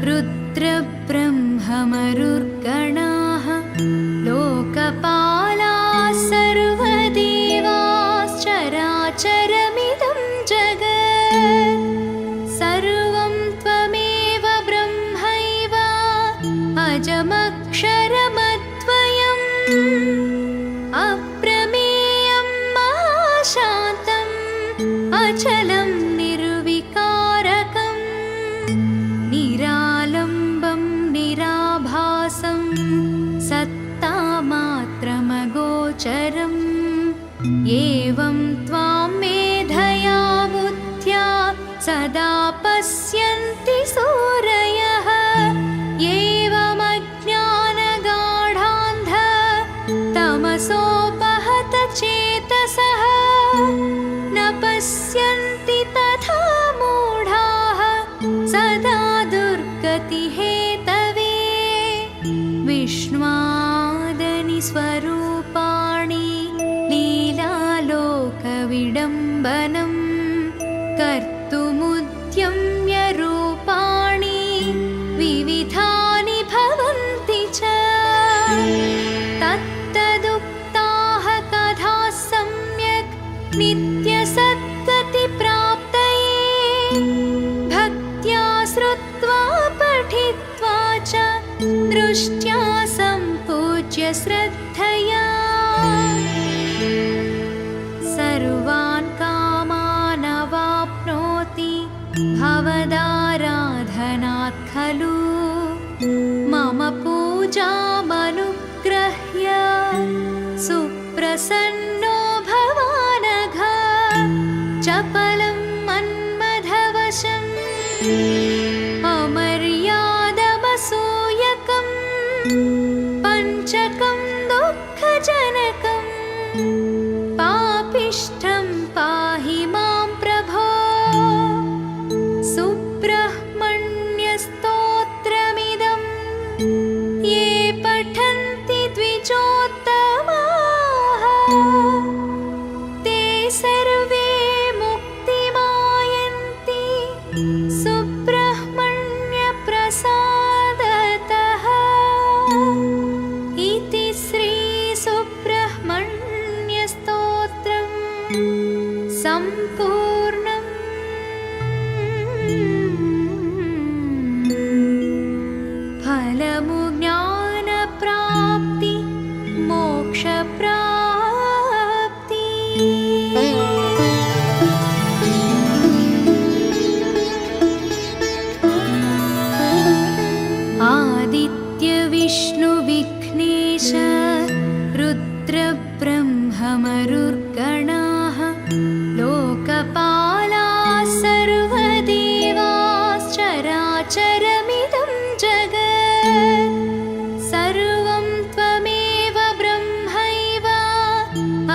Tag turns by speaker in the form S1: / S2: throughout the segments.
S1: रुद्रब्रह्ममरुर्गणाः लोकपालाः सर्वदेवाश्चराचरमिदं जगत् सर्वं त्वमेव ब्रह्मैव अजमक्षरमद्वयम् अप्रमेयं महाशान्तम् अचलं निर्विकारकम् निरालम्बं निराभासं सत्तामात्रमगोचरम् एवं त्वां मेधया बुद्ध्या सदा पश्यन्ति सूरयः एवमज्ञानगाढान्ध तमसोपहत चेतसः न पश्यन्ति तथा मूढाः सदा दुर्गतिहेतवे विष्णुवादनि स्वरूपाणि लीलालोकविडम्बनं कर्तुमुद्यम्य रूपाणि विविधानि भवन्ति च तत्तदुक्ताः कथाः सम्यक् नित्यसद्गतिप्राप्तये भक्त्या श्रुत्वा पठित्वा च दृष्ट्या सम्पूज्य श्रद्धया सर्वान् कामान् अवाप्नोति भवदाराधनात् खलु मम पूजामनुग्रह्य सुप्रसन्नो भवानघ चपलं मन्मथवशम् अमर्यादमसूयकं पञ्चकं दुःखजनकम् पापिष्ठं पाहि मां प्रभो सुब्रह्मण्यस्तोत्रमिदं ये पठन्ति द्विजोत्तमाः ते सर्वे मुक्तिमायन्ति सुब्रह्मण्यप्रसादतः इति श्री सुब्रह्मण्यस्तोत्रम् सम्पूर्णम् फलमु ज्ञानप्राप्ति मोक्षप्राप्ति आदित्य विष्णु विघ्नेश रुद्रब्रह्ममरुर्गणाः लोकपालाः सर्वदेवाश्चराचरमिदं जगत् सर्वं त्वमेव ब्रह्मैव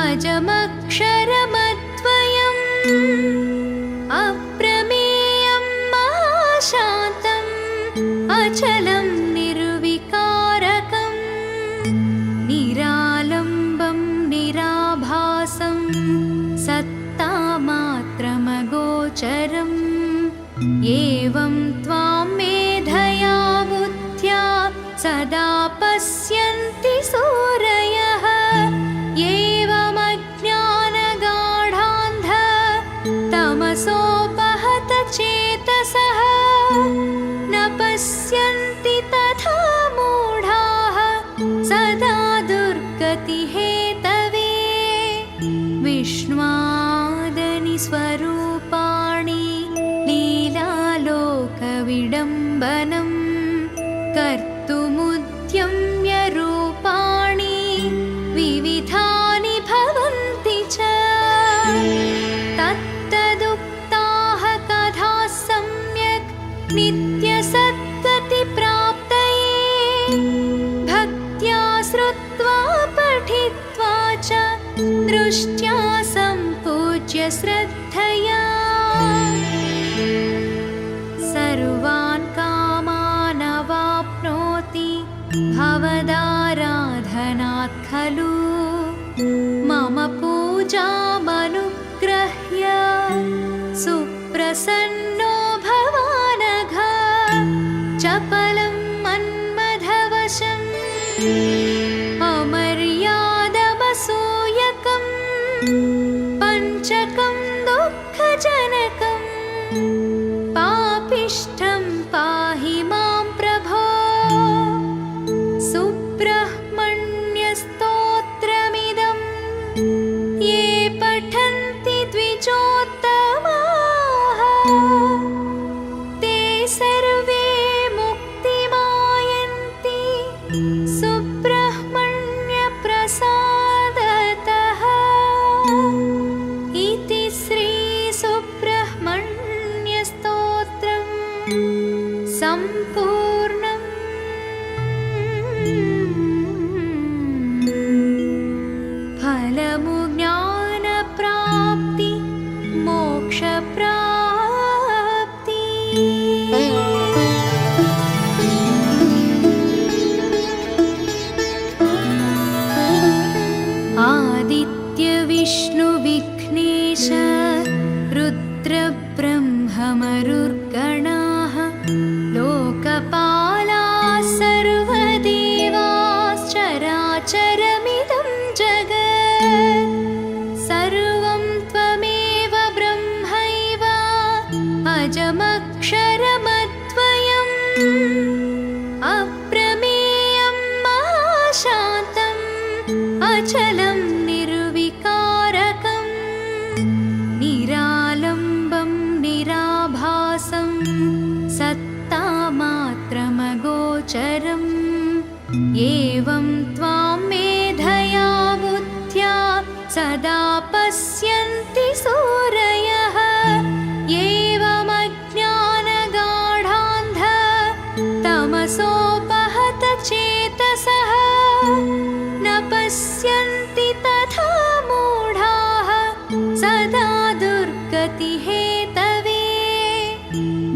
S1: अजमक्षरमद्वयम् अप्रमेयं महाशान्तम् अचलं निर्विकारकम् निरालम्बं निराभासं सत्तामात्रमगोचरम् एवं त्वां मेधया बुद्ध्या सदा पश्यन्ति सूरयः एवमज्ञानगाढान्ध तमसोपहत चेतसः न पश्यन्ति तथा मूढाः सदा दुर्गतिहेतवे विष्णुवादनि स्वरूपाणि लीलालोकविडम्बनं कर्तुमुद्यम्य रूपाणि विविधानि भवन्ति च तत्तदुक्ताः कथाः सम्यक् नित्यसद्गतिप्राप्तये भक्त्या श्रुत्वा पठित्वा च दृष्ट्या सम्पूज्य श्रद्धया सर्वान् कामान् अवाप्नोति भवदाराधनात् खलु मम पूजामनुग्रह्य सुप्रसन्नो भवानघ चपलं मन्मथवशम् अमर्यादमसूयकम् पञ्चकं दुःखजनकम् पापिष्ठं पाहि मां प्रभो सुब्रह्मण्यस्तोत्रमिदं ये पठन्ति द्विजोत्तमाः ते सर्वे मुक्तिमायन्ति सुब्रह्मण्यप्रसादतः इति श्रीसुब्रह्मण्यस्तोत्रम् सम्पूर्णम्। फलमु ज्ञानप्राप्ति मोक्षप्राप्ति। आदित्यविष्णुविघ्नेश रुद्रब्रह्ममरुर्गणाः लोकपालाः सर्वदेवाश्चराचरमिदं जगत् सर्वं त्वमेव ब्रह्मैव अजमक्षरमद्वयम् अप्रमेयं महाशान्तम् अचलं निर्विकारकम् निरालम्बं निराभासं सत्तामात्रमगोचरम् एवं त्वां मेधया बुद्ध्या सदा पश्यन्ति सूरयः एवमज्ञानगाढान्ध तमसोपहत चेतसः न पश्यन्ति तथा मूढाः सदा दुर्गतिहेतवे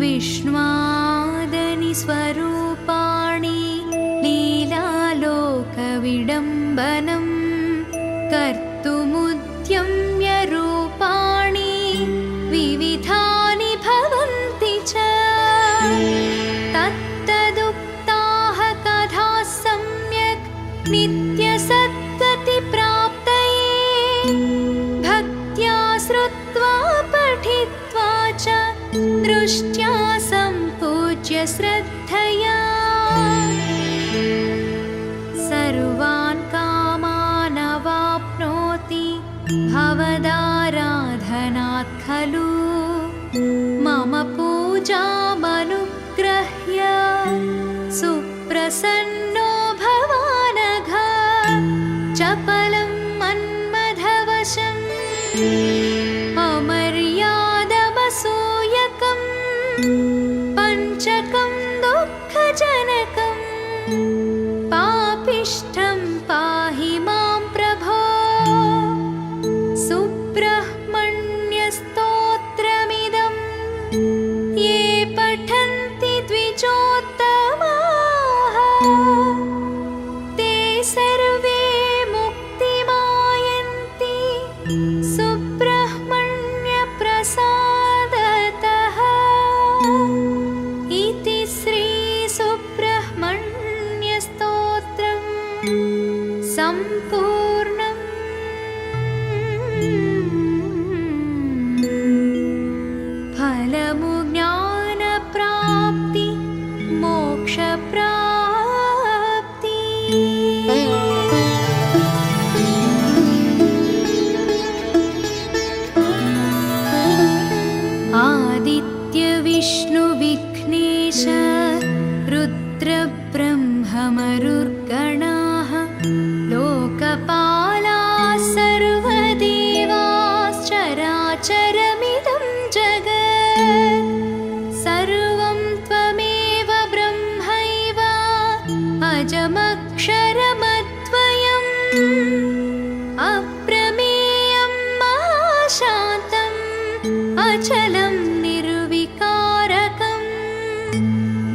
S1: विष्णुवादनि स्वरूपाणि लीलालोकविडम्बनम् कर्तुमुद्यम्य रूपाणि विविधानि भवन्ति च तत्तदुक्ताः कथाः सम्यक् नित्यसद्गतिप्राप्तये भक्त्या श्रुत्वा पठित्वा च दृष्ट्या सम्पूज्य श्रद्धया सर्वान् कामान् अवाप्नोति भवदाराधनात् खलु मम पूजामनुग्रह्य सुप्रसन्नो भवानघ चपलं मन्मथवशम् अमर्यादमसूयकम् पञ्चकं दुःखजनकम् पापिष्ठं पाहि मां प्रभो सुब्रह्मण्यस्तोत्रमिदं ये पठन्ति द्विजोत्तमाः ते सर्वे मुक्तिमायन्ति सुब्रह्मण्यप्रसादतः इति श्रीसुब्रह्मण्यस्तोत्रम् सम्पूर्णम्। फलमु ज्ञानप्राप्ति मोक्षप्राप्ति। आदित्यविष्णुविघ्नेश रुद्रब्रह्ममरुर्गणाः लोकपालाः सर्वदेवाश्चराचरमिदं जगत् सर्वं त्वमेव ब्रह्मैव अजमक्षरमद्वयम् अप्रमेयं महाशान्तम् अचलं निर्विकारकम्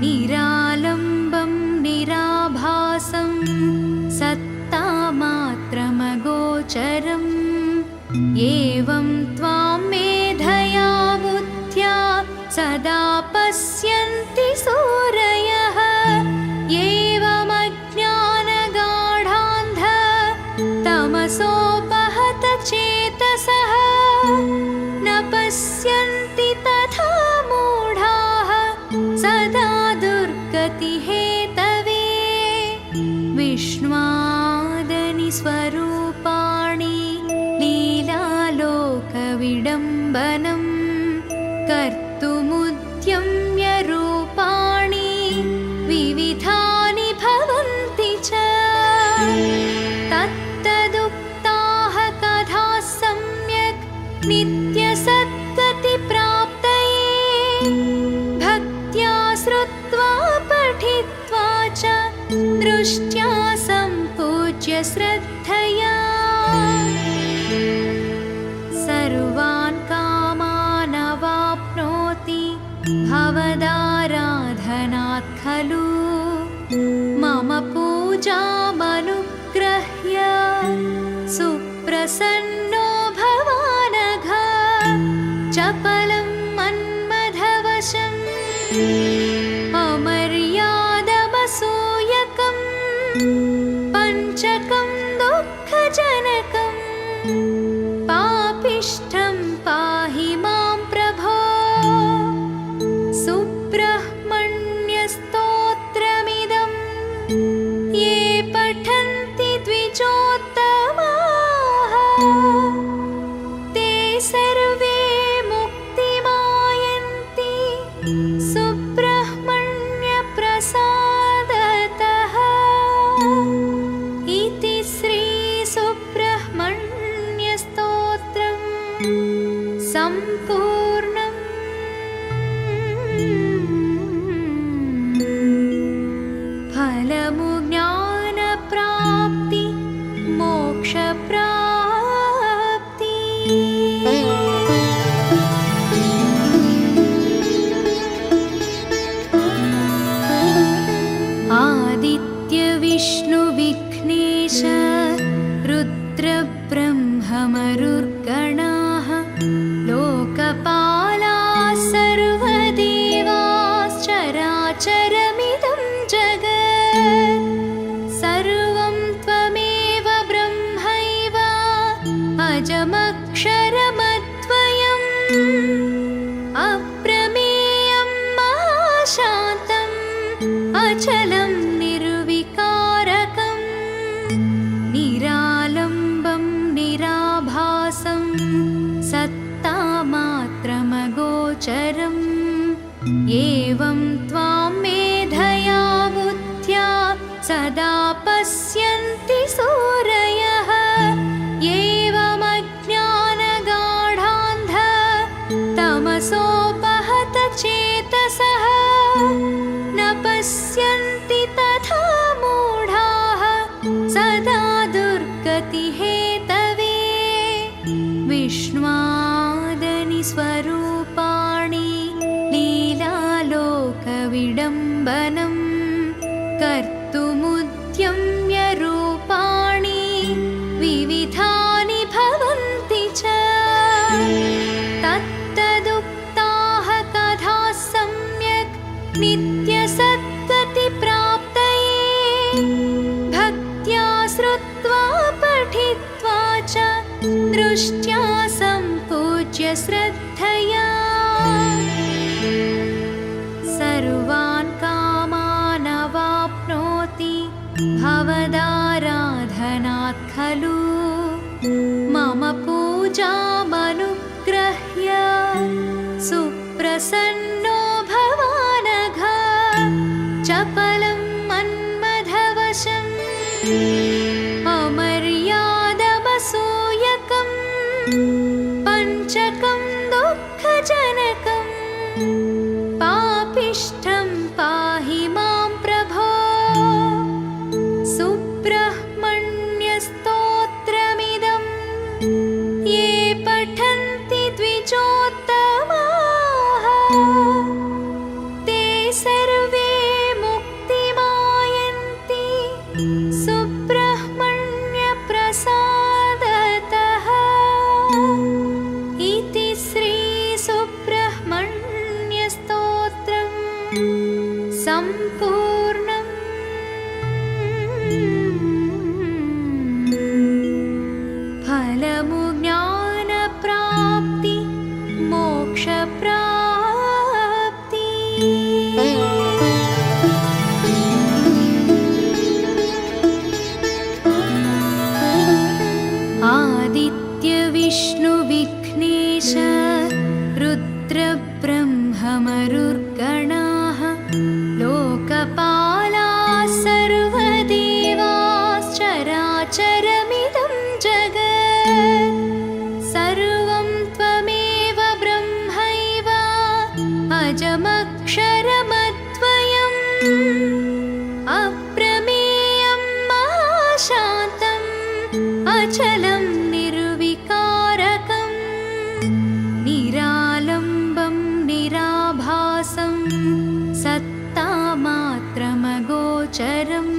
S1: निरालम्बं निराभासं सत्तामात्रमगोचरम् एवं त्वां मेधया बुद्ध्या सदा पश्यन्ति सूरयः दृष्ट्या सम्पूज्य श्रद्धया सर्वान् कामान् अवाप्नोति भवदाराधनात् खलु मम पूजामनुग्रह्य सुप्रसन्नो भवानघ चपलं मन्मथवशम् अमर्यादमसूयकं पञ्चकं दुःखजनकं पापिष्ठं पाहि मां प्रभो सुब्रह्मण्यस्तोत्रमिदं ये पठन्ति द्विजोत्तमाः ते सर्वे मुक्तिमायन्ति सुब्रह्मण्यप्रसादतः इति श्री सुब्रह्मण्यस्तोत्रम् सम्पूर्णम्। फलमु ज्ञानप्राप्ति मोक्षप्राप्ति। आदित्यविष्णुविघ्नेश रुद्रब्रह्ममरुर्गणाः लोकपालाः सर्वदेवाश्चराचरमिदं जगत् सर्वं त्वमेव ब्रह्मैव अजमक्षरमद्वयम् अप्रमेयं महाशान्तम् अचलं निर्विकारकं निरालम्बं निराभासं सत्तामात्रमगोचरम् एवं त्वां मेधया बुद्ध्या सदा पश्यन्ति सूरयः एवमज्ञानगाढान्ध तमसोपहत चेतसः न पश्यन्ति तथा मूढाः सदा दुर्गतिहेतवे विष्णुवादनि स्वरूपाणि लीलालोकविडम्बनं कर्तुमुद्यम्य रूपाणि विविधानि भवन्ति च तत्तदुक्ताः कथाः सम्यक् नित्यसद्गतिप्राप्तये भक्त्या श्रुत्वा पठित्वा च दृष्ट्या सम्पूज्य श्रद्धया सर्वान् कामान् अवाप्नोति भवदाराधनात् खलु मम पूजामनुग्रह्य सुप्रसन्नो भवानघ चपलं मन्मथवशम् अमर्यादमसूयकं पञ्चकं दुःखजनकं पापिष्ठं पाहि मां प्रभो सुब्रह्मण्यस्तोत्रमिदं ये पठन्ति द्विजोत्तमाः ते सर्वे मुक्तिमायन्ति सुब्रह्मण्यप्रसादतः इति श्री सुब्रह्मण्यस्तोत्रम् सम्पूर्णम्। फलमु ज्ञानप्राप्ति मोक्षप्राप्ति। आदित्यविष्णुविघ्नेश रुद्रब्रह्ममरुर्गणाः लोकपालाः चराचरम्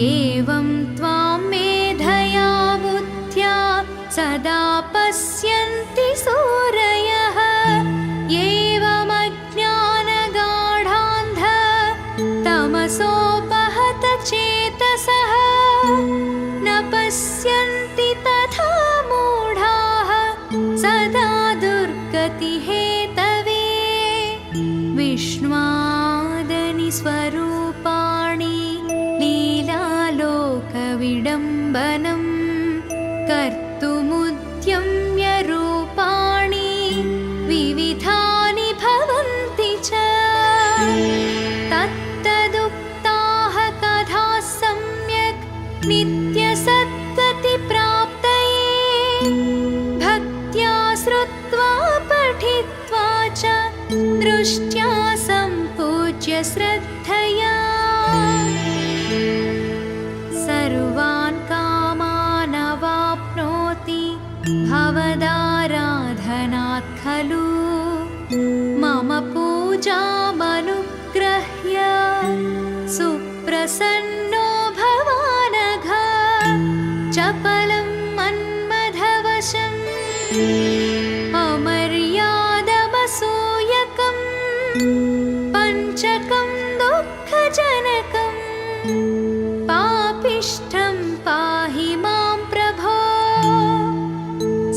S1: एवं त्वां मेधया बुद्ध्या सदा पश्यन्ति सूरयः एवमज्ञानगाढान्ध तमसोपहत चेतसः न पश्यन्ति तथा मूढाः सदा दुर्गतिहेतवे विष्णुवादनि स्वरूपाणि लीलालोकविडम्बनं कर्तुमुद्यम्य रूपाणि विविधानि भवन्ति च तत्तदुक्ताः कथाः सम्यक् नित्यसद्गतिप्राप्तये भक्त्या श्रुत्वा पठित्वा च दृष्ट्या सम्पूज्य श्रद्धया सर्वान् कामान् अवाप्नोति भवदाराधनात् खलु मम पूजामनुग्रह्य सुप्रसन्नो भवानघ चपलं मन्मथवशम् अमर्यादमसूयकम् पञ्चकं दुःखजनकम् पापिष्ठं पाहि मां प्रभो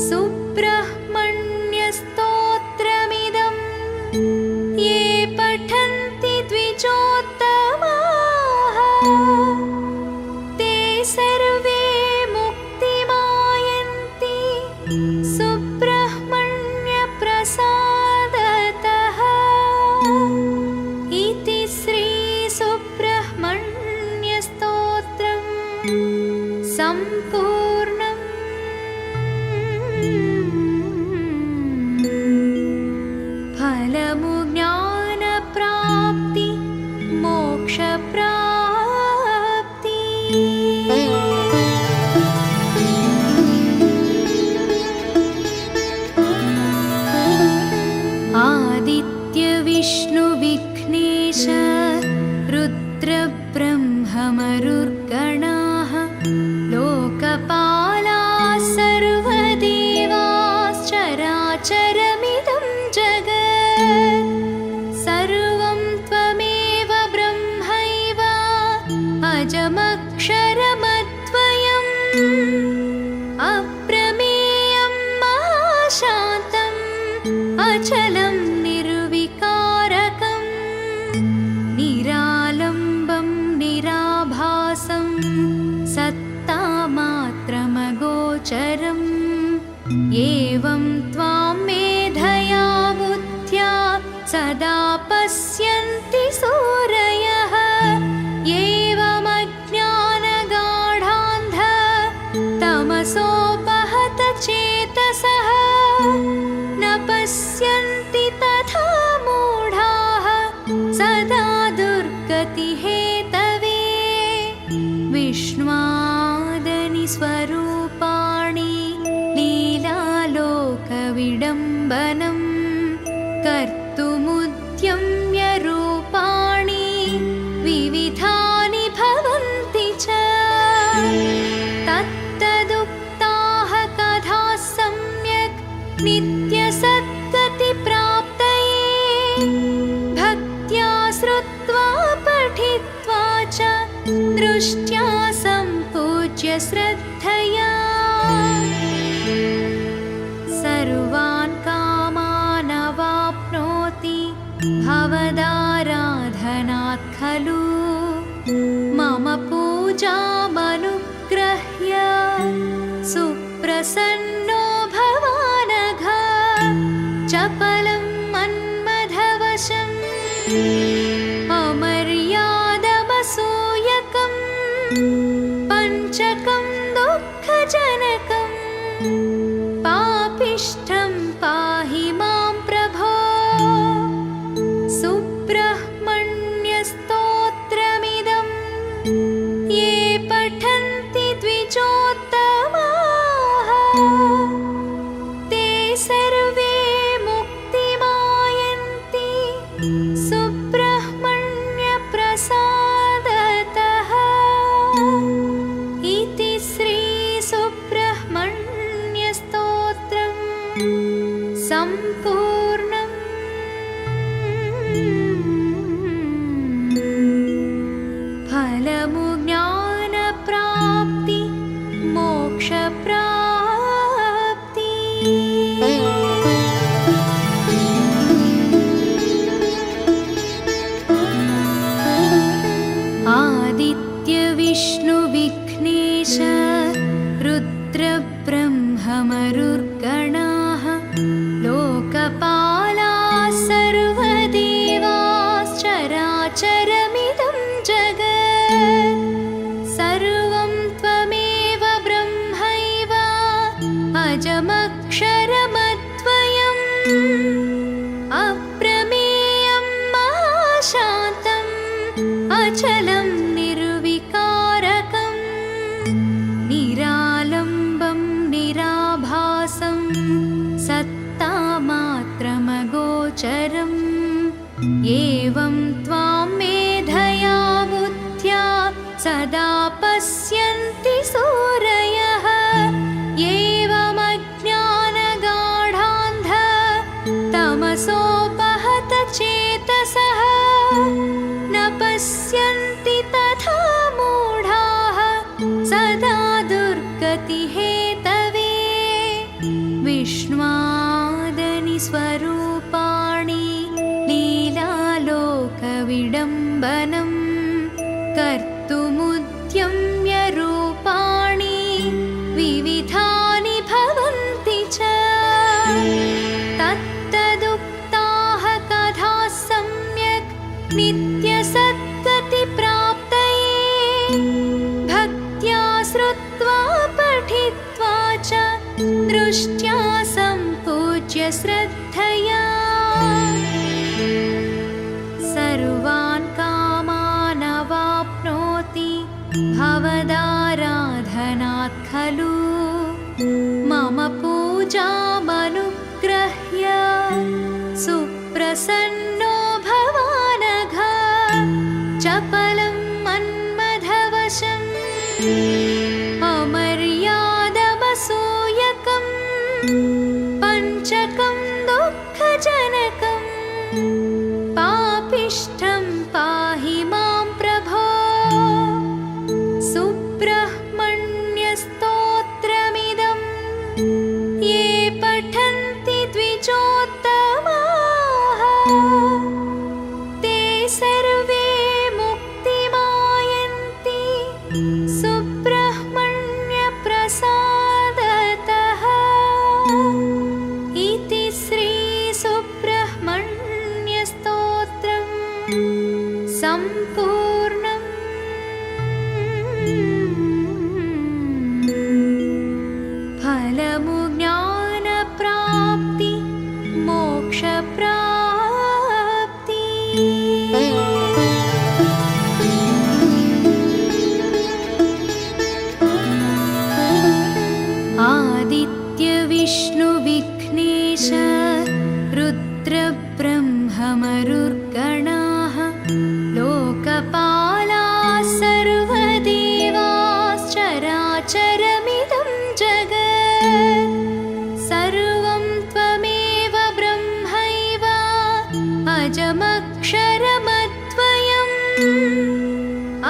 S1: सुब्रह्मण्यस्तोत्रमिदं ये पठन्ति द्विजोत्तमाः ते सर्वे मुक्तिमायन्ति सुब्रह्मण्यप्रसादतः इति श्री सुब्रह्मण्यस्तोत्रम् सम्पूर्णम् फलमु ज्ञानप्राप्ति मोक्षप्राप्ति आदित्यविष्णुविघ्नेश रुद्रब्रह्ममरुर्गणाः लोकपालाः सर्वदेवाश्चराचरमिदं जगत् सर्वं त्वमेव ब्रह्मैव अजमक्षरमद्वयम् अप्रमेयं महाशान्तम् अचलं निर्विकारकम् निरालम्बं निराभासं सत्तामात्रमगोचरम् एवं त्वां मेधया बुद्ध्या सदा पश्यन्ति सूरयः एवमज्ञानगाढान्ध तमसोपहत चेतसः न पश्यन्ति तथा मूढाः सदा दुर्गतिहेतवे विष्णुवादनि स्वरूपाणि लीलालोकविडम्बनं कर्तुमुद्यम्य रूपाणि विविधानि भवन्ति च तत्तदुक्ताः कथाः सम्यक् नित्यसद्गतिप्राप्तये भक्त्या श्रुत्वा पठित्वा च दृष्ट्या सम्पूज्य श्रद्धया सर्वान् कामान् अवाप्नोति भवदाराधनात् खलु मम पूजामनुग्रह्य सुप्रसन्नो भवानघ चपलं मन्मथवशम् अमर्यादमसूयकम् पञ्चकं दुःखजनकम् पापिष्ठं पाहि मां प्रभो सुब्रह्मण्यस्तोत्रमिदं ये पठन्ति द्विजोत्तमाः ते सर्वे मुक्तिमायन्ति सुब्रह्मण्यप्रसादतः विष्णुविघ्नेश रुद्रब्रह्ममरुर्गणाः लोकपालाः सर्वदेवाश्चराचरमिदं जगत् सर्वं त्वमेव ब्रह्मैव अजमक्षरमद्वयम् अप्रमेयं महाशान्तम् अचलं निर्विकारकम् निरालम्बं निराभासं सत्तामात्रमगोचरम् एवं त्वां मेधया बुद्ध्या सदा पश्यन्ति सूरयः एवमज्ञानगाढान्ध तमसोपहत चेतसः न पश्यन्ति तथा मूढाः सदा दुर्गतिहेतवे विष्णुवादनि स्वरूपाणि लीलालोकविडम्बनं कर्तुमुद्यम्य रूपाणि विविधानि भवन्ति च तत्तदुक्ताः कथाः सम्यक् नित्यसद्गतिप्राप्तये भक्त्या श्रुत्वा पठित्वा च दृष्ट्या सम्पूज्य श्रद्धया सर्वान् कामान् अवाप्नोति भवदाराधनात् खलु मम पूजामनुग्रह्य सुप्रसन्नो भवानघ चपलं मन्मथवशम् अमर्यादमसूयकं पञ्चकं दुःखजनकं पापिष्ठं पाहि मां प्रभो सुब्रह्मण्यस्तोत्रमिदं ये पठन्ति द्विजोत्तमाः ते सर्वे मुक्तिमायन्ति सुब्रह्मण्यप्रसादतः इति श्रीसुब्रह्मण्यस्तोत्रम् सम्पूर्णम्। फलमु ज्ञानप्राप्ति मोक्षप्राप्ति। आदित्यविष्णुविघ्नेश रुद्रब्रह्ममरुर्गणाः लोकपालाः सर्वदेवाश्चराचरमिदं जगत् सर्वं त्वमेव ब्रह्मैव अजमक्षरमद्वयम्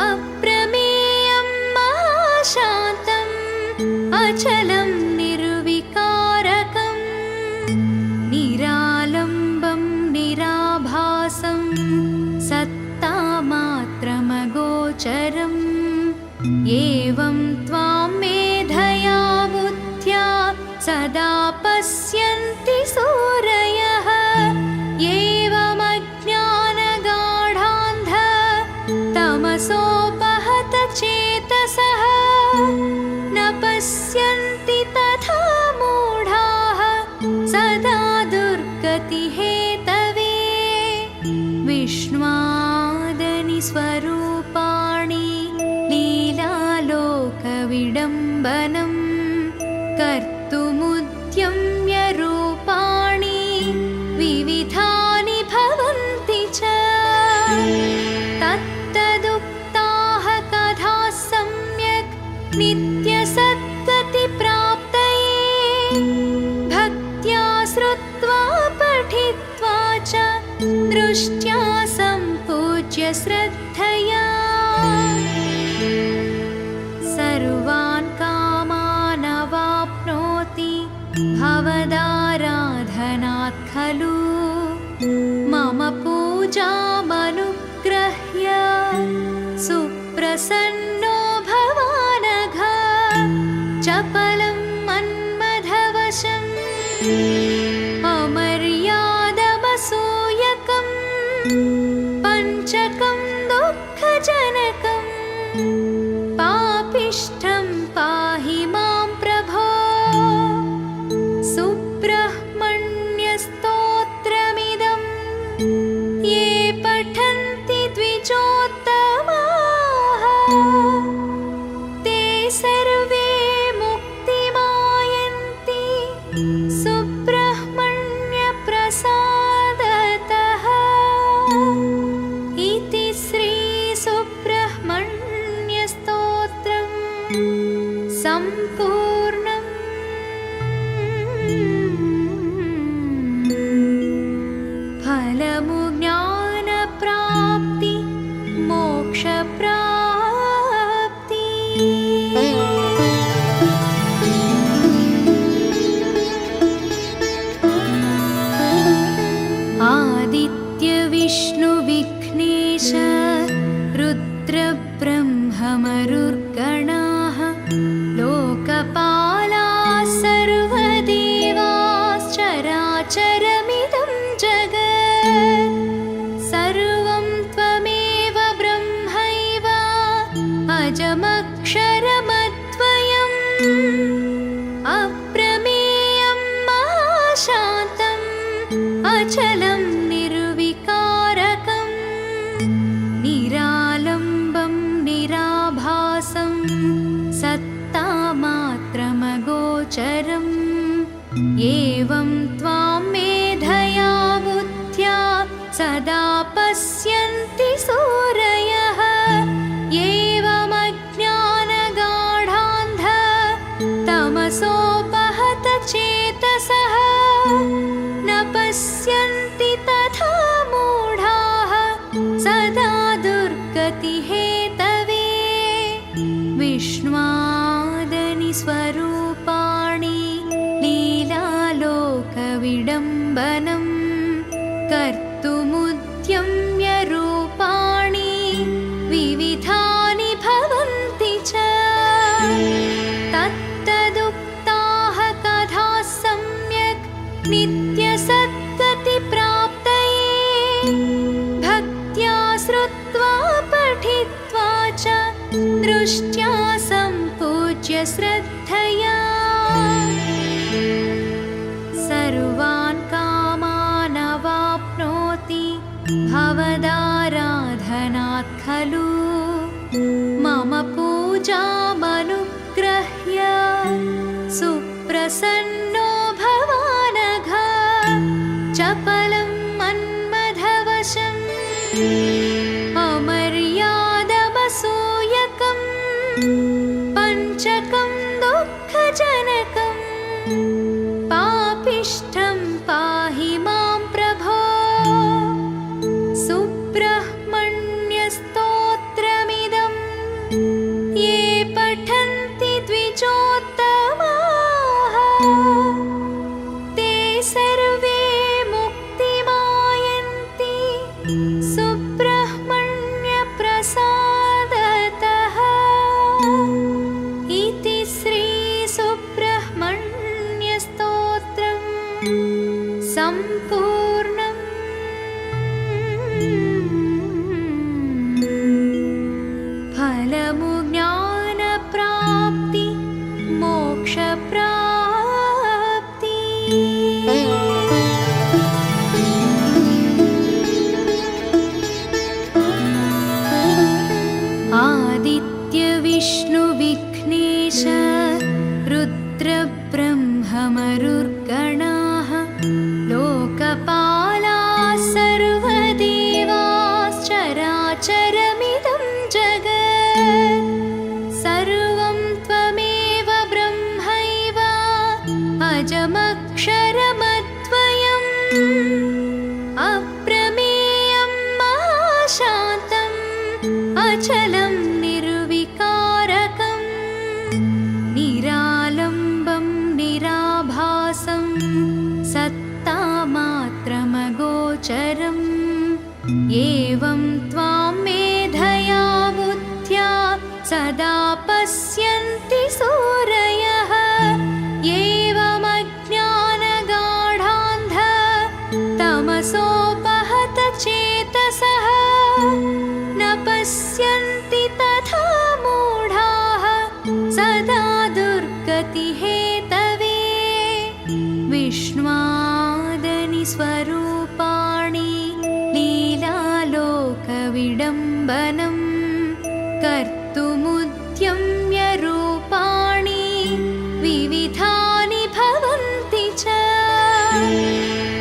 S1: अप्रमेयं महाशान्तम् अचलं निर्विकारकम् निरालम्बं निराभासं सत्तामात्रमगोचरम् एवं त्वां मेधया बुद्ध्या सदा पश्यन्ति सूरयः एवमज्ञानगाढान्ध तमसोपहत चेतसः न पश्यन्ति तथा मूढाः सदा दुर्गतिहेतवे विष्णुवादनि स्वरूपाणि लीलालोकविडम्बनं कर्तुमुद्यम्य रूपाणि विविधानि भवन्ति च तत्तदुक्ताः कथाः सम्यक् नित्यसद्गतिप्राप्तये भक्त्या श्रुत्वा पठित्वा च दृष्ट्या सम्पूज्य श्रद्धया सर्वान् कामान् अवाप्नोति भवदाराधनात् खलु मम पूजामनुग्रह्य सुप्रसन्नो सुप्रसन्नो भवानघ चपलं मन्मथवशम् अमर्यादमसूयकं पञ्चकं दुःखजनकं पापिष्ठं पाहि मां प्रभो सुब्रह्मण्यस्तोत्रमिदं ये पठन्ति द्विजोत्तमाः ते सर्वे मुक्तिमायन्ति सुब्रह्मण्यप्रसादतः इति श्रीसुब्रह्मण्यस्तोत्रम् सम्पूर्णम्। फलमु ज्ञानप्राप्ति मोक्षप्राप्ति। आदित्यविष्णुविघ्नेश रुद्रब्रह्ममरुर्गणाः लोकपालाः सर्वदेवाश्चराचरमिदं जगत् सर्वं त्वमेव ब्रह्मैव अजमक्षरमद्वयम् अप्रमेयं महाशान्तम् अचलं निर्विकारकं निरालम्बं निराभासं सत्तामात्रमगोचरम् एवं त्वां मेधया बुद्ध्या सदा पश्यन्ति सूरयः एवमज्ञानगाढान्ध तमसोपहत चेतसः न पश्यन्ति तथा मूढाः सदा दुर्गतिहेतवे विष्णुवादनि स्वरूपाणि लीलालोकविडम्बनं कर्तुमुद्यम्य रूपाणि विविधानि भवन्ति च तत्तदुक्ताः कथाः सम्यक् नित्यसद्गतिप्राप्तये भक्त्या श्रुत्वा पठित्वा च दृष्ट्या सम्पूज्य श्रद्धया सर्वान् कामान् अवाप्नोति भवदाराधनात् खलु मम पूजामनुग्रह्य सुप्रसन्नो भवानघ चपलं मन्मथवशम् अमर्यादमसूयकं पञ्चकं दुःखजनकं पापिष्ठं पाहि मां प्रभो सुब्रह्मण्यस्तोत्रमिदं ये पठन्ति द्विजोत्तमाः ते सर्वे मुक्तिमायन्ति सुब्रह्मण्यप्रसादतः इति श्रीसुब्रह्मण्यस्तोत्रम् सम्पूर्णम्। फलमु ज्ञानप्राप्ति मोक्षप्राप्ति। आदित्यविष्णुविघ्नेश रुद्रब्रह्ममरुर्गणाः लोकपालाः सर्वदेवाश्चराचरमिदं जगत् सर्वं त्वमेव ब्रह्मैव अजमक्षरमद्वयम् अप्रमेयं महाशान्तम् अचलं निर्विकारकं निरालम्बं निराभासं सत्तामात्रमगोचरम् एवं त्वां मेधया बुद्ध्या सदा पश्यन्ति सूरयः एवमज्ञानगाढान्ध तमसोपहत चेतसः न पश्यन्ति तथा मूढाः सदा दुर्गतिहेतवे विष्णुवादनि स्वरूपाणि लीलालोकविडम्बनं कर्तुमुद्यम्य रूपाणि विविधानि भवन्ति च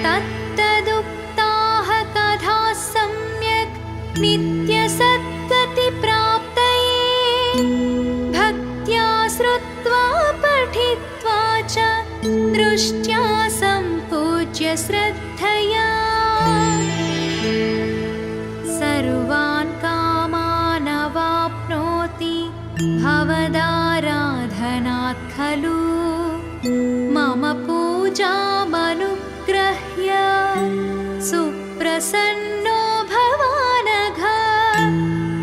S1: तत्तदुक्ताः कथाः सम्यक् नित्यसद्गतिप्राप्तये भक्त्या श्रुत्वा पठित्वा च दृष्ट्या सम्पूज्य श्रद्धया सर्वान् कामान् अवाप्नोति भवदाराधनात् खलु मम पूजामनुग्रह्य सुप्रसन्नो भवानघ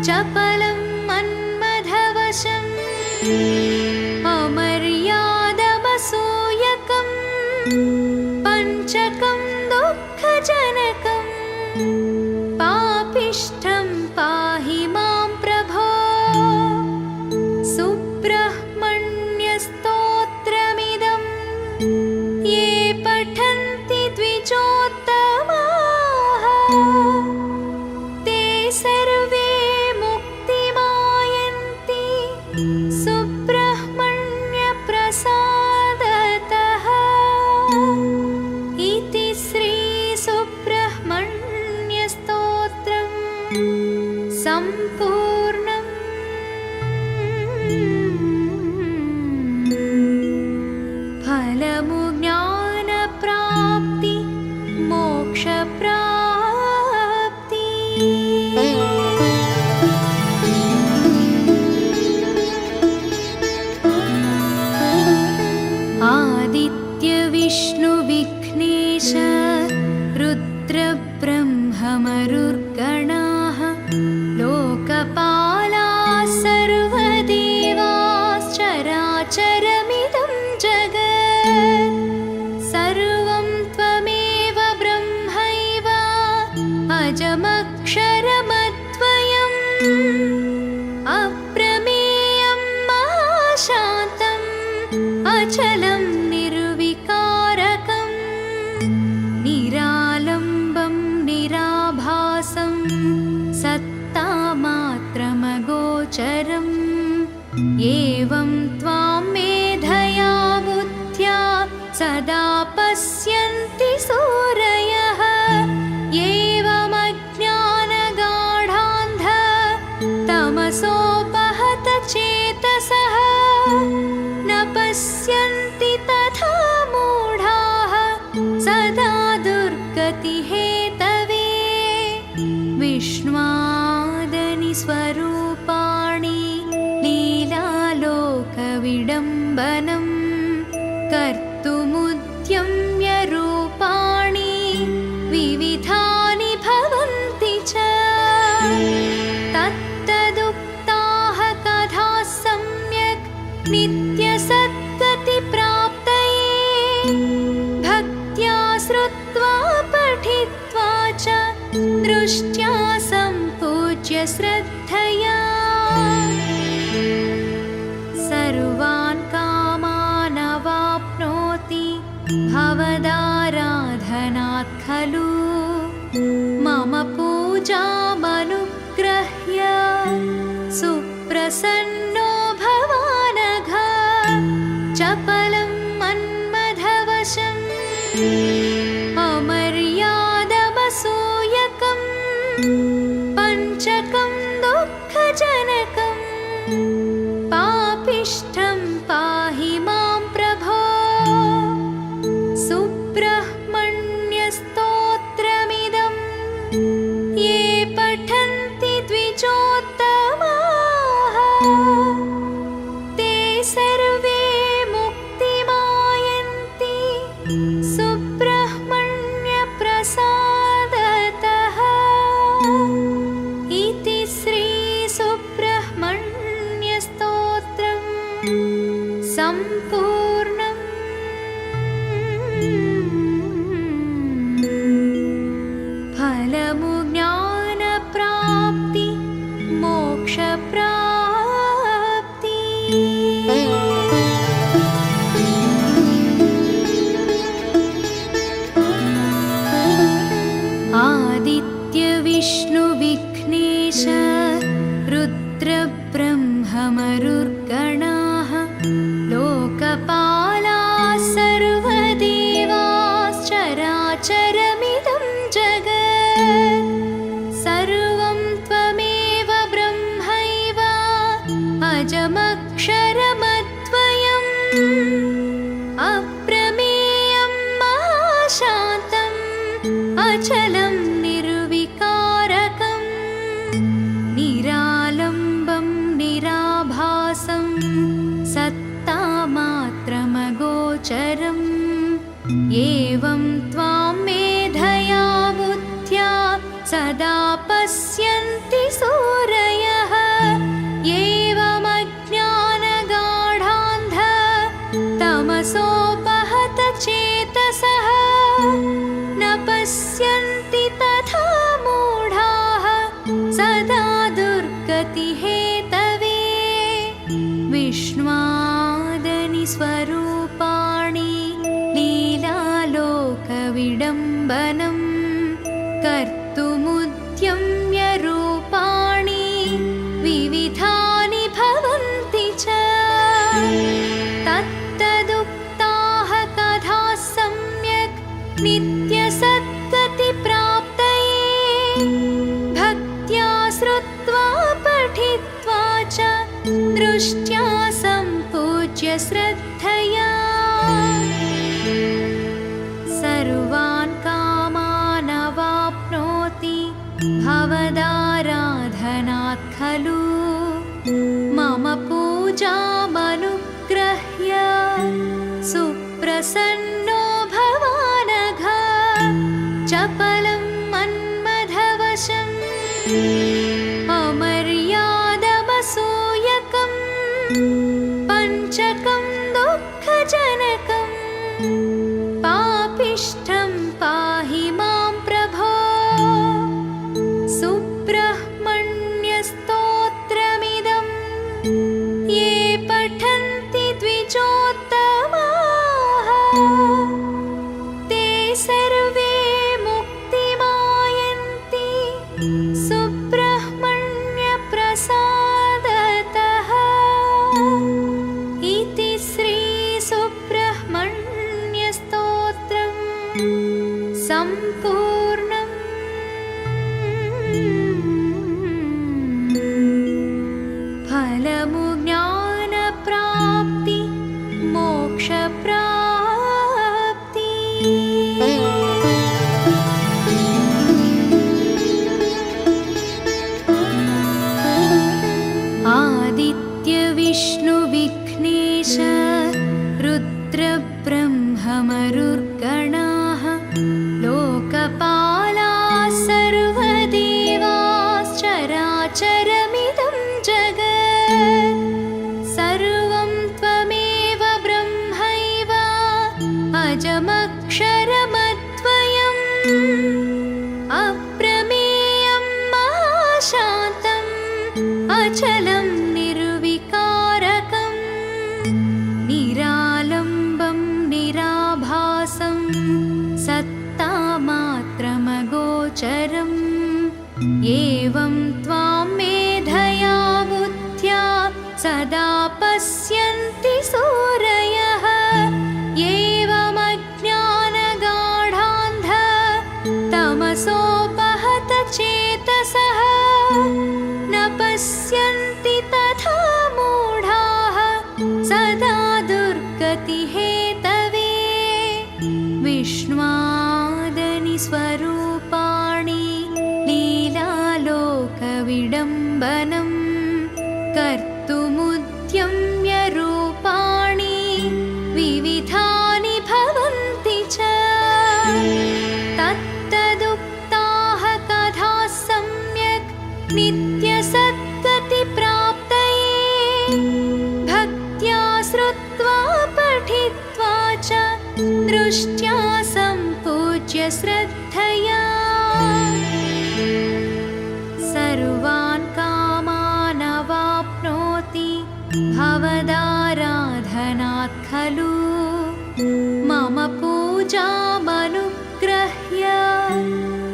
S1: चपलं मन्मथवशम् अमर्यादमसूयकं पञ्चकं दुःखजनकम् पापिष्ठं पाहि मां प्रभो सुब्रह्मण्यस्तोत्रमिदं ये पठन्ति द्विजोत्तमाः ते सर्वे मुक्तिमायन्ति सुब्रह्मण्यप्रसादतः इति श्री सुब्रह्मण्यस्तोत्रम् सम्पूर्णम्। फलमु ज्ञानप्राप्ति मोक्षप्राप्ति। आदित्य विष्णु विघ्नेश रुद्रब्रह्ममरुर्गणाः लोकपालाः सर्वदेवाश्चराचरमिदं जगत् सर्वं त्वमेव ब्रह्मैव अजमक्षरमद्वयम् अप्रमेयं महाशान्तम् अचलं निर्विकारकम् निरालम्बं निराभासं सत्तामात्रमगोचरम् एवं त्वां मेधया बुद्ध्या सदा पश्यन्ति सूरयः एवमज्ञानगाढान्ध तमसोपहत चेतसः न पश्यन्ति तथा मूढाः सदा दुर्गतिहेतवे विष्णुवादनि स्वरूपाणि लीलालोकविडम्बनं कर्तुमुद्यम्य रूपाणि विविधानि भवन्ति च तत्तदुक्ताः कथाः सम्यक् नित्यसद्गतिप्राप्तये भक्त्या श्रुत्वा पठित्वा च दृष्ट्या सम्पूज्य श्रद्धया सर्वान् कामान् अवाप्नोति भवदाराधनात् खलु मम पूजामनुग्रह्य सुप्रसन्नो भवानघ चपलं मन्मथवशम् अमर्यादमसूयकं पञ्चकं दुःखजनकम् पापिष्ठं पाहि मां प्रभो सुब्रह्मण्यस्तोत्रमिदं ये पठन्ति द्विजोत्तमाः ते सर्वे मुक्तिमायन्ति सुब्रह्मण्यप्रसादतः इति श्री सुब्रह्मण्य सम्पूर्णम् फलमु ज्ञानप्राप्ति मोक्षप्राप्ति आदित्य विष्णु विघ्नेश रुद्रब्रह्ममरुर्गणाः लोकपालाः सर्वदेवाश्चराचरमिदं जगत् सर्वं त्वमेव ब्रह्मैव अजमक्षरमद्वयम् अप्रमेयं महाशान्तम् अचलं निर्विकारकम् निरालम्बं निराभासं सत्तामात्रमगोचरम् एवं त्वां मेधया बुद्ध्या सदा पश्यन्ति सूरयः एवमज्ञानगाढान्ध तमसोपहत चेतसः न पश्यन्ति तथा मूढाः सदा दुर्गतिहेतवे विष्णुवादनि स्वरूपाणि लीलालोकविडम्बनम् कर्तुमुद्यम्य रूपाणि विविधानि भवन्ति च तत्तदुक्ताः कथाः सम्यक् नित्यसद्गतिप्राप्तये भक्त्या श्रुत्वा पठित्वा च दृष्ट्या सम्पूज्य श्रद्धया सर्वान् कामान् अवाप्नोति भवदाराधनात् खलु मम पूजामनुग्रह्य सुप्रसन्नो भवानघ चपलं मन्मथवशम् अमर्यादमसूयकं पञ्चकं दुःखजनकम् पापिष्ठं पाहि मां प्रभो सुब्रह्मण्यस्तोत्रमिदं ये पठन्ति द्विजोत्तमाः ते सर्वे मुक्तिमायन्ति सुब्रह्मण्यप्रसादतः इति श्री सुब्रह्मण्यस्तोत्रम् सम्पूर्णम् फलमु ज्ञानप्राप्ति मोक्षप्राप्ति आदित्य विष्णु विघ्नेश रुद्रब्रह्ममरुर्गणाः लोकपालाः सर्वदेवाश्चराचरमिदं जगत् सर्वं त्वमेव ब्रह्मैव अजमक्षरमद्वयम् अप्रमेयं महाशान्तम् अचलं निर्विकारकम् निरालम्बं निराभासं सत्तामात्रमगोचरम् एवं त्वां मेधया बुद्ध्या सदा पश्यन्ति सूरयः एवमज्ञानगाढान्ध तमसोपहत चेतसः न पश्यन्ति तथा मूढाः सदा दुर्गतिहेतवे विष्णुवादनि स्वरूपाणि लीलालोकविडम्बनम् कर्तुमुद्यम्य रूपाणि विविधानि भवन्ति च तत्तदुक्ताः कथाः सम्यक् नित्यसद्गतिप्राप्तये भवदाराधनात् खलु मम पूजामनुग्रह्य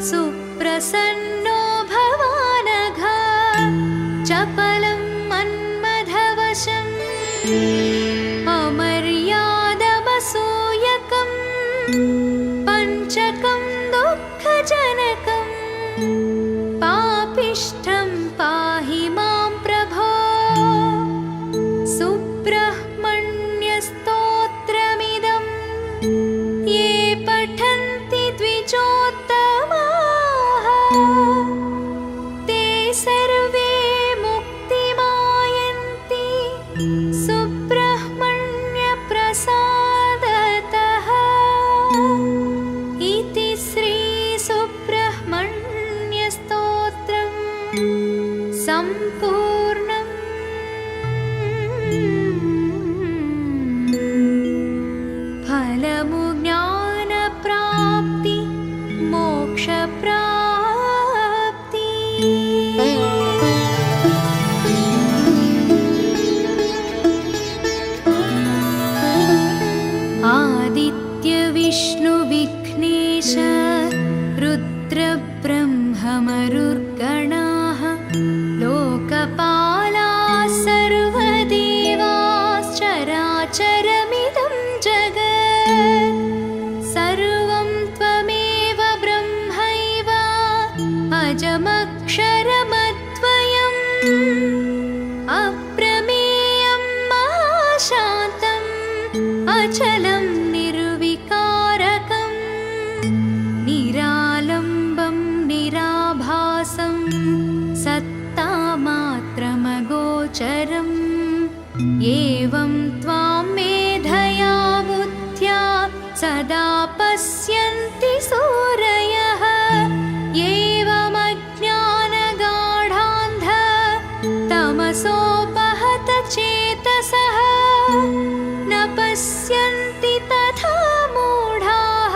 S1: सुप्रसन्नो भवानघ चपलं मन्मथवशम् अमर्यादमसूयकं पञ्चकं दुःखजनकं पापिष्ठं पाहि मां प्रभो सुब्रह्मण्यस्तोत्रमिदं ये पठन्ति द्विजोत्तमाः ते सर्वे मुक्तिमायन्ति सुब्रह्मण्यप्रसादतः इति श्री सुब्रह्मण्यस्तोत्रम् सम्पूर्णम्। फलमु ज्ञानप्राप्ति मोक्षप्राप्ति। आदित्यविष्णुविघ्नेश रुद्रब्रह्ममरुर्गणाः लोकपालाः सर्वदेवाश्चराचरमिदं जगत् सर्वं त्वमेव ब्रह्मैव अजमक्षरमद्वयम् अप्रमेयं महाशान्तम् अचलं निर्विकारकं निरालम्बं निराभासं सत्तामात्रमगोचरम् एवं त्वां मेधया बुद्ध्या सदा पश्यन्ति सूरयः एवमज्ञानगाढान्ध तमसोपहत चेतसः न पश्यन्ति तथा मूढाः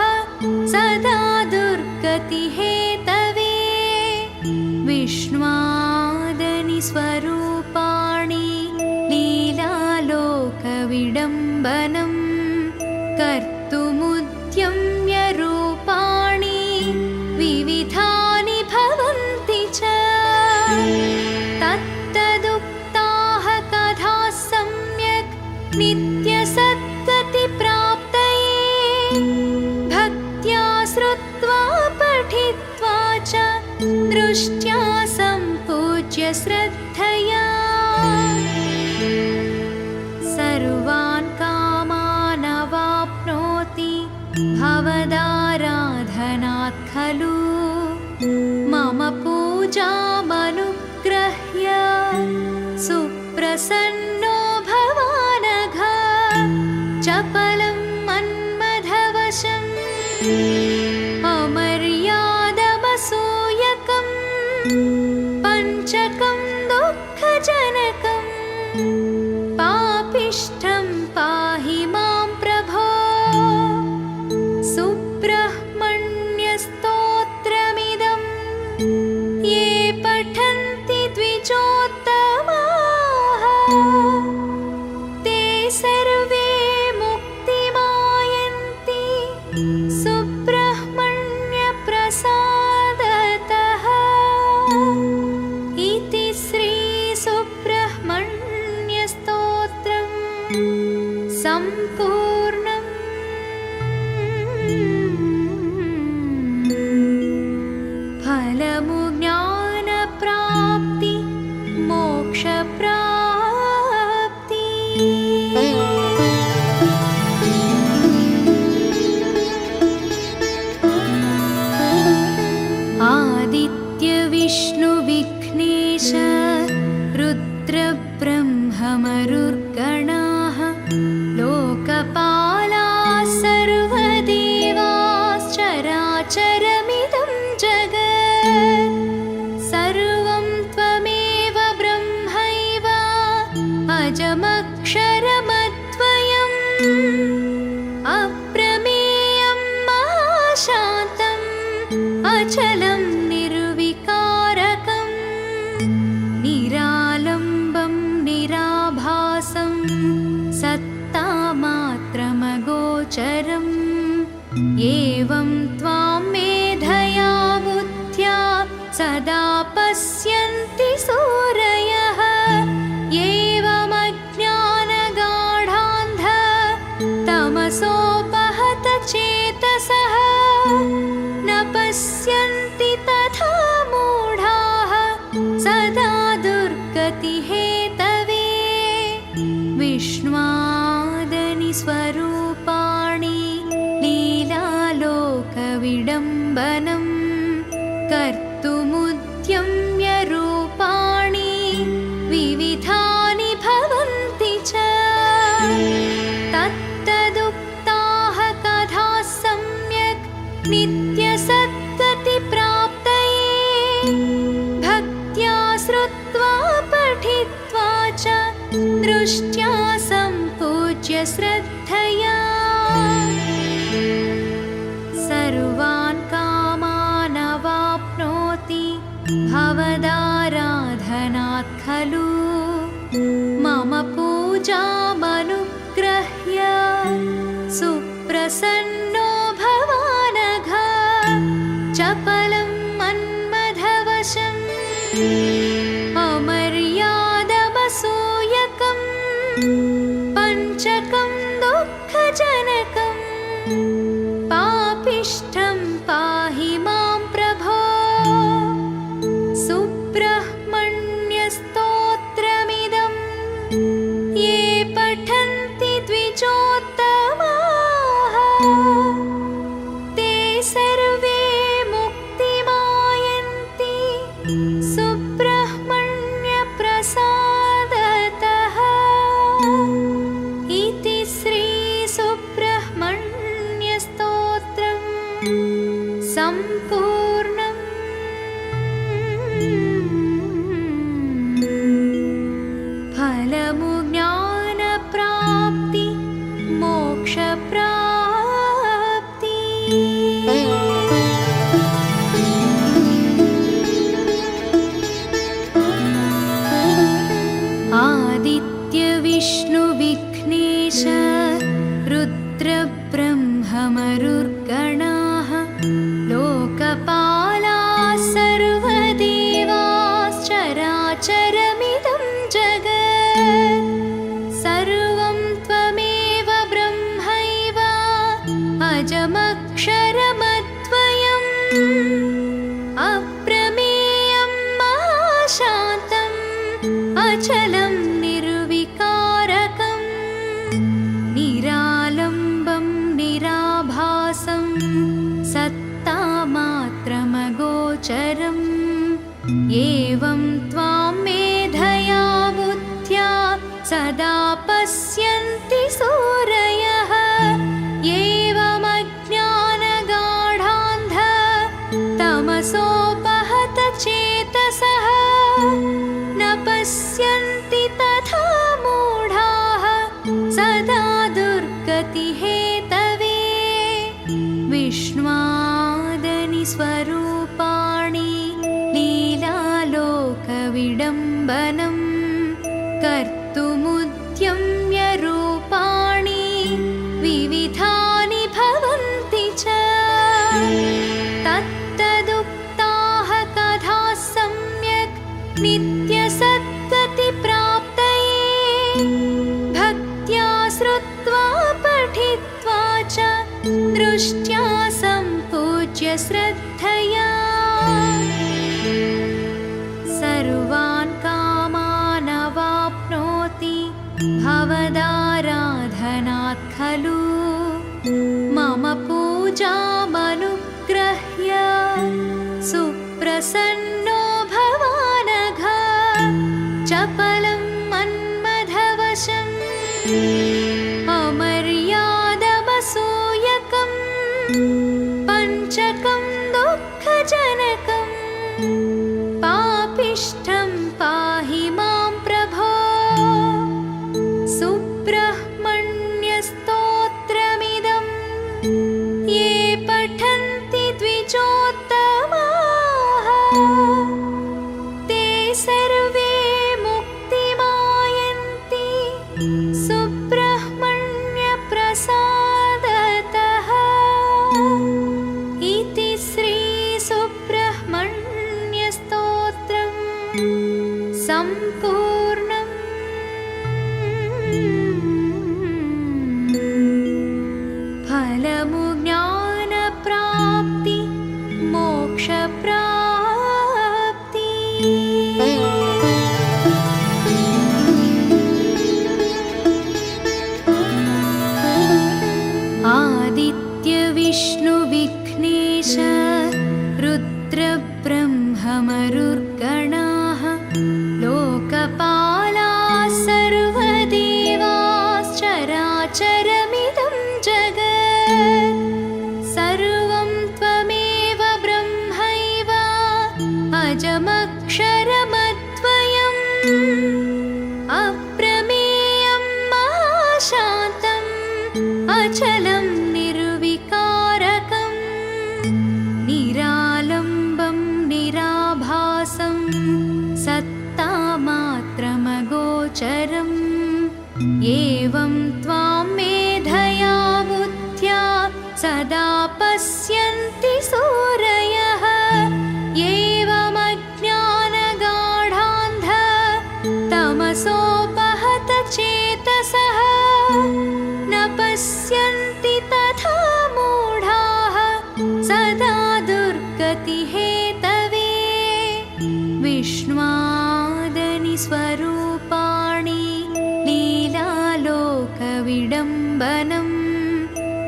S1: सदा दुर्गतिहेतवे विष्णुवादनि स्वरूपाणि लीलालोकविडम्बनं कर्तुमुद्यम्य रूपाणि विविधानि भवन्ति च तत्तदुक्ताः कथाः सम्यक् नित्यसद्गतिप्राप्तये भक्त्या श्रुत्वा पठित्वा च दृष्ट्या सम्पूज्य श्रद्धया सर्वान् कामान् अवाप्नोति भवदाराधनात् खलु मम पूजामनुग्रह्य सुप्रसन्नो भवानघ चपलं मन्मथवशम् अमर्यादमसूयकं पञ्चकं दुःखजनकं पापिष्ठं पाहि मां प्रभो सुब्रह्मण्यस्तोत्रमिदं ये पठन्ति द्विजोत्तमाः ते सर्वे मुक्तिमायन्ति सुब्रह्मण्यप्रसादतः इति श्री सुब्रह्मण्यस्तोत्रम् सम्पूर्णम्। फलमु ज्ञानप्राप्ति मोक्षप्राप्ति। आदित्यविष्णुविघ्नेश रुद्रब्रह्ममरुर्गणाः लोकपालाः सर्वदेवाश्चराचरमिदं जगत् सर्वं त्वमेव ब्रह्मैव अजमक्षरमद्वयम् अप्रमेयं महाशान्तम् अचलं निर्विकारकं निरालम्बं निराभासं एवं त्वां मेधया बुद्ध्या सदा पश्यन्ति सूरयः एवमज्ञानगाढान्ध तमसोपहत चेतसः न पश्यन्ति तथा मूढाः सदा दुर्गतिहेतवे विष्णुवादनि स्वरूपाणि लीलालोकविडम्बनं कर्तुमुद्यम्य रूपाणि विविधानि भवन्ति च तत्तदुक्ताः कथाः सम्यक् नित्यसद्गतिप्राप्तये भक्त्या श्रुत्वा पठित्वा च दृष्ट्या सम्पूज्य श्रद्धया सर्वान् कामान् अवाप्नोति भवदाराधनात् खलु मम पूजामनुग्रह्य सुप्रसन्नो भवानघ चपलं मन्मथवशम् अमर्यादमसूयकं पञ्चकं दुःखजनकम् पापिष्ठं पाहि मां प्रभो सुब्रह्मण्यस्तोत्रमिदं ये पठन्ति द्विजोत्तमाः ते सर्वे मुक्तिमायन्ति सुब्रह्मण्यप्रसादतः इति श्री सुब्रह्मण्यस्तोत्रम् सम्पूर्णम्। फलमु ज्ञानप्राप्ति मोक्षप्राप्ति। आदित्य विष्णु विघ्नेश रुद्रब्रह्ममरुर्गणाः लोकपालाः सर्वदेवाश्चराचरमिदं जगत् सर्वं त्वमेव ब्रह्मैव अजमक्षरमद्वयम् अप्रमेयं महाशान्तम् अचलं निर्विकारकम् निरालम्बं निराभासं सत्तामात्रमगोचरम् एवं त्वां मेधया बुद्ध्या सदा पश्यन्ति सूरयः एवमज्ञानगाढान्ध तमसोपहत चेतसः न पश्यन्ति तथा मूढाः सदा दुर्गतिहेतवे विष्णुवादनि स्वरूपाणि लीलालोकविडम्बनं कर्तुमुद्यम्य रूपाणि विविधानि भवन्ति च तत्तदुक्ताः कथाः सम्यक् नित्यसद्गतिप्राप्तये भक्त्या श्रुत्वा पठित्वा च दृष्ट्या सम्पूज्य श्रद्धया सर्वान् कामान् अवाप्नोति भवदाराधनात् खलु मम पूजामनुग्रह्य सुप्रसन्नो भवानघ चपलं मन्मथवशम् अमर्यादमसूयकं पञ्चकं दुःखजनकम् पापिष्ठं पाहि मां प्रभो सुब्रह्मण्यस्तोत्रमिदं ये पठन्ति द्विजोत्तमाः ते सर्वे मुक्तिमायन्ति सुब्रह्मण्यप्रसादतः। अगोचरम् एवं त्वां मेधया बुद्ध्या सदा पश्यन्ति सूरयः एवमज्ञानगाढान्ध तमसोपहत चेतसः न पश्यन्ति तथा मूढाः सदा दुर्गतिहेतवे विष्णुवादनि स्वरूपाणि लीलालोकविडम्बनम्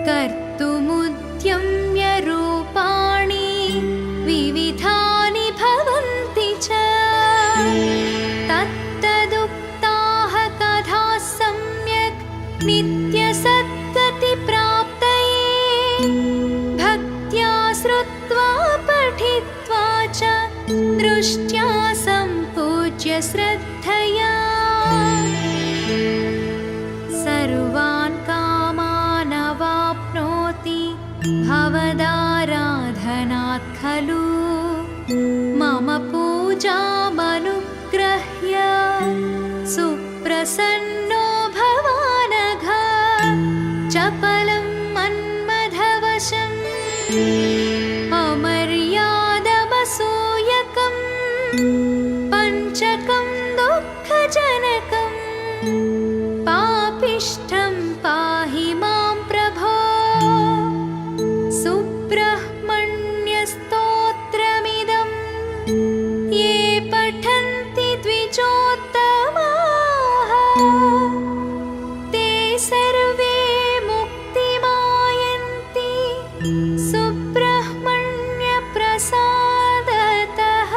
S1: कर्तुमुद्यम्य रूपाणि विविधानि भवन्ति च तत्तदुक्ताः कथाः सम्यक् नित्यसद्गतिप्राप्तये भक्त्या श्रुत्वा पठित्वा च दृष्ट्या सम्पूज्य श्रद्धया सर्वान् कामान् अवाप्नोति भवदाराधनात् खलु मम पूजामनुग्रह्य सुप्रसन्नो भवानघ चपलं मन्मथवशम् अमर्यादमसूयकं पञ्चकं दुःखजनकम् पापिष्ठं पाहि मां प्रभो सुब्रह्मण्यस्तोत्रमिदं ये पठन्ति द्विजोत्तमाः ते सर्वे मुक्तिमायन्ति सुब्रह्मण्यप्रसादतः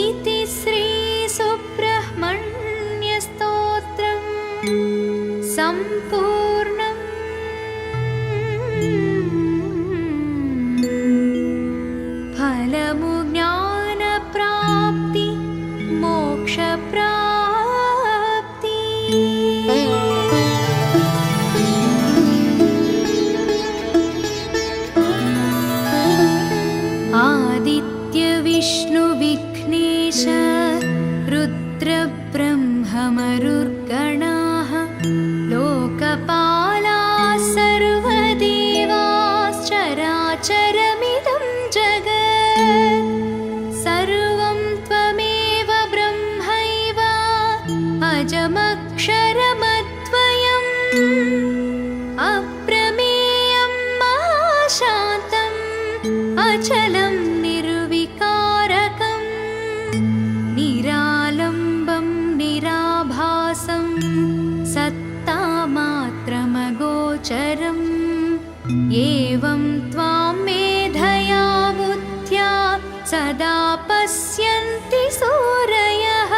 S1: इति श्रीसुब्रह्मण्यस्तोत्रम् सम्पूर्णम्। फलमु ज्ञानप्राप्ति मोक्षप्राप्ति। आदित्य विष्णु विघ्नेश रुद्रब्रह्ममरुर्गणाः लोकपालाः सर्वदेवाश्चराचरमिदं जगत् सर्वं त्वमेव ब्रह्मैव अजमक्षरमद्वयम् अप्रमेयं महाशान्तम् अचलं निर्विकारकम् निरालम्बं निराभासं सत्तामात्रमगोचरम् एवं त्वां मेधया बुद्ध्या सदा पश्यन्ति सूरयः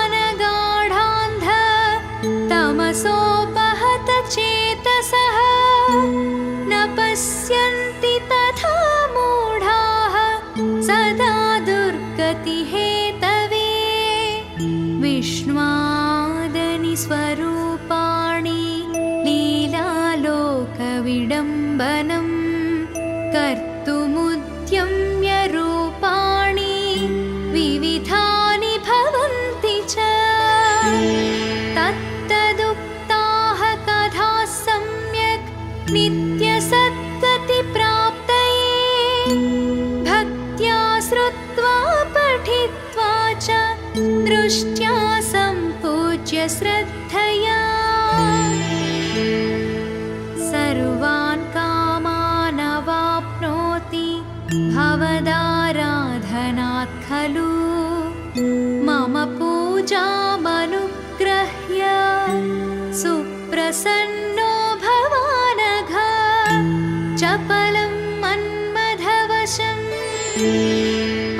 S1: एवमज्ञानगाढान्ध तमसोपहत चेतसः न पश्यन्ति तथा मूढाः सदा दुर्गतिहेतवे विष्णुवादनि स्वरूपाणि लीलालोकविडम्बनम् कर्तुमुद्यम्य रूपाणि विविधानि भवन्ति च तत्तदुक्ताः कथाः सम्यक् नित्यसद्गतिप्राप्तये भक्त्या श्रुत्वा पठित्वा च दृष्ट्या सम्पूज्य श्रद्धया सर्वान् कामान् अवाप्नोति भवदाराधनात् खलु मम पूजामनुग्रह्य सुप्रसन्नो भवानघ चपलं मन्मथवशम्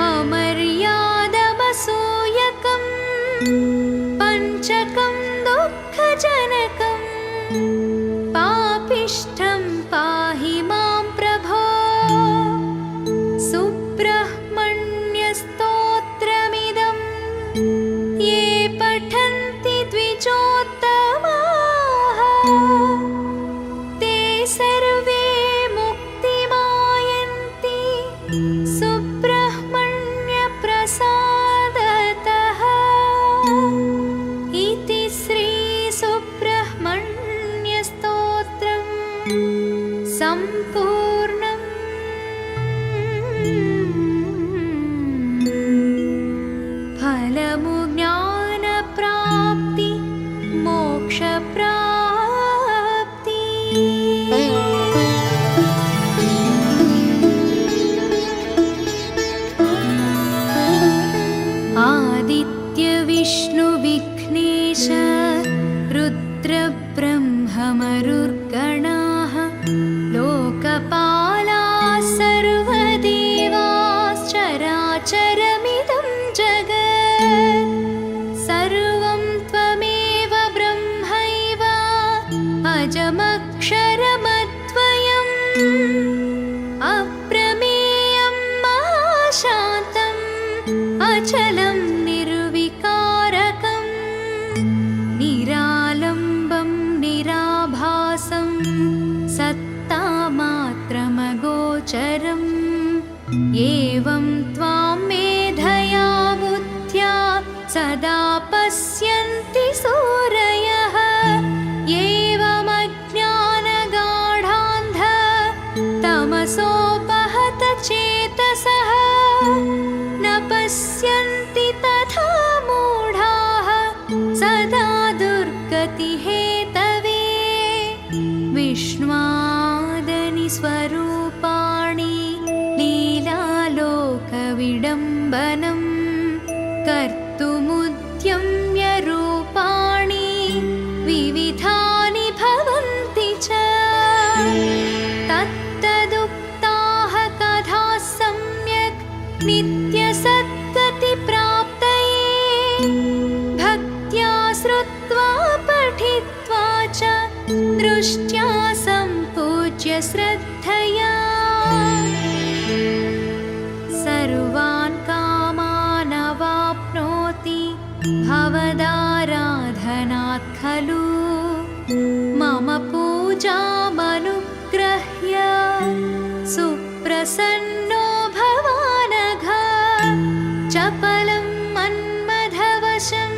S1: अमर्यादमसूयकं पञ्चकं दुःखजनकम् पापिष्ठं पाहि मां प्रभो सुब्रह्मण्यस्तोत्रमिदं ये पठन्ति द्विजोत्तमाः ते सर्वे मुक्तिमायन्ति सुब्रह्मण्यप्रसादतः आदित्यविष्णुविघ्नेश रुद्रब्रह्ममरुर्गणाः लोकपालाः सर्वदेवाश्चराचरमिदं जगत् सर्वं त्वमेव ब्रह्मैव अजमक्षरमद्वयम् अप्रमेयं महाशान्तम् अचलं निर्विकारकं निरालम्बं निराभासं सत्तामात्रमगोचरम् एवं त्वां मेधया बुद्ध्या सदा पश्यन्ति सूरयः एवमज्ञानगाढान्ध तमसोपहत चेतसः न पश्यन्ति तथा मूढाः सदा दुर्गतिहेतवे विष्णुवादनि स्वरूपाणि लीलालोकविडम्बनं कर्तुमुद्यम्य रूपाणि विविधानि भवन्ति च तत्तदुक्ताः कथाः सम्यक् नित्यसद्गतिप्राप्तये भक्त्या श्रुत्वा पठित्वा च दृष्ट्या सम्पूज्य श्रद्धया सर्वान् कामान् अवाप्नोति भवदाराधनात् खलु मम पूजामनुग्रह्य सुप्रसन्नो भवानघ चपलं मन्मथवशम्